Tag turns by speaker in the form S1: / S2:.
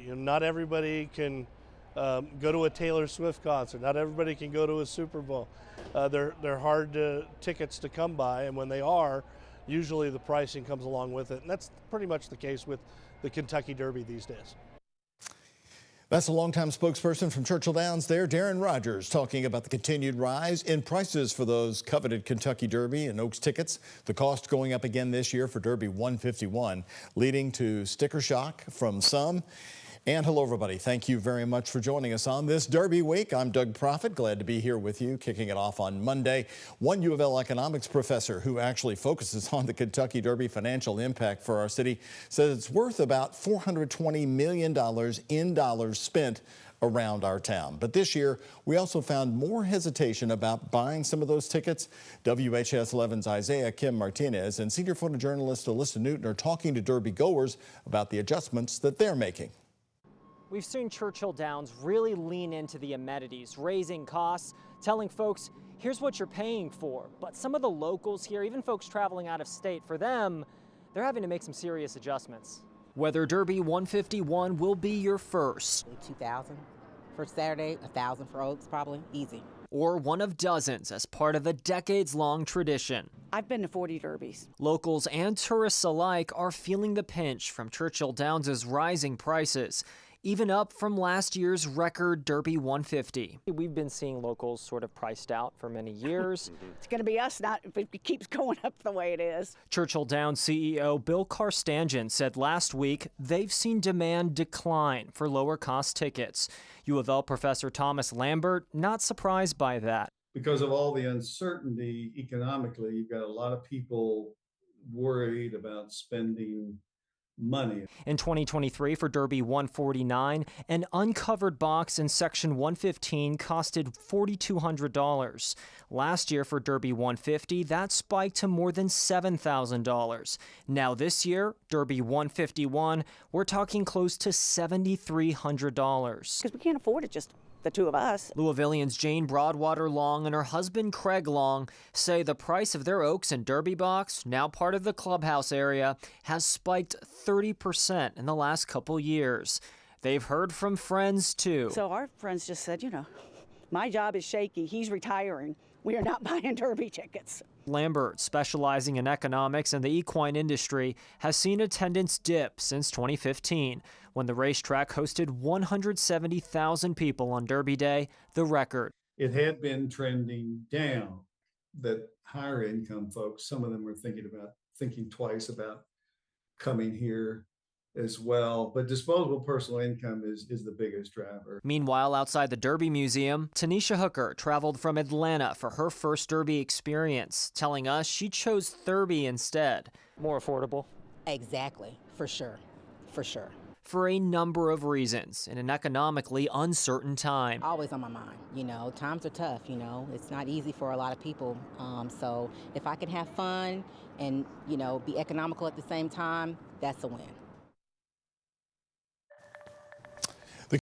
S1: Not everybody can go to a Taylor Swift concert. Not everybody can go to a Super Bowl. They're hard tickets to come by, and when they are, usually the pricing comes along with it. And that's pretty much the case with the Kentucky Derby these days.
S2: That's a longtime spokesperson from Churchill Downs there, Darren Rogers, talking about the continued rise in prices for those coveted Kentucky Derby and Oaks tickets. The cost going up again this year for Derby 151, leading to sticker shock from some. And hello, everybody. Thank you very much for joining us on this Derby week. I'm Doug Proffitt. Glad to be here with you, kicking it off on Monday. One U of L economics professor who actually focuses on the Kentucky Derby financial impact for our city says it's worth about $420 million in dollars spent around our town. But this year, we also found more hesitation about buying some of those tickets. WHS 11's Isaiah Kim Martinez and senior photojournalist Alyssa Newton are talking to Derby goers about the adjustments that they're making.
S3: We've seen Churchill Downs really lean into the amenities, raising costs, telling folks, here's what you're paying for. But some of the locals here, even folks traveling out of state, for them, they're having to make some serious adjustments. Whether Derby 151 will be your first.
S4: $2,000 for Saturday, $1,000 for Oaks, probably, easy.
S3: Or one of dozens as part of a decades-long tradition.
S5: I've been to 40 derbies.
S3: Locals and tourists alike are feeling the pinch from Churchill Downs' rising prices, even up from last year's record Derby 150. We've been seeing locals sort of priced out for many years.
S5: It's going to be us not if it keeps going up the way it is.
S3: Churchill Downs CEO Bill Karstanjian said last week they've seen demand decline for lower cost tickets. U of L professor Thomas Lambert not surprised by that.
S6: Because of all the uncertainty economically, you've got a lot of people worried about spending money.
S3: In 2023 for Derby 149, an uncovered box in section 115 costed $4,200. Last year for Derby 150, that spiked to more than $7,000. Now this year, Derby 151, we're talking close to $7,300.
S5: Because we can't afford it, just the two of us.
S3: Louisvillians Jane Broadwater Long and her husband Craig Long say the price of their Oaks and Derby box, now part of the clubhouse area, has spiked 30% in the last couple years. They've heard from friends too.
S5: So our friends just said, my job is shaky. He's retiring. We are not buying Derby tickets.
S3: Lambert, specializing in economics and the equine industry, has seen attendance dip since 2015, when the racetrack hosted 170,000 people on Derby Day, the record.
S6: It had been trending down, that higher income folks, some of them were thinking twice about coming here as well. But disposable personal income is the biggest driver.
S3: Meanwhile, outside the Derby Museum, Tanisha Hooker traveled from Atlanta for her first Derby experience, telling us she chose Derby instead. More affordable?
S4: Exactly, for sure, for sure.
S3: For a number of reasons, in an economically uncertain time.
S4: Always on my mind, times are tough, it's not easy for a lot of people. So if I can have fun and, be economical at the same time, that's a win.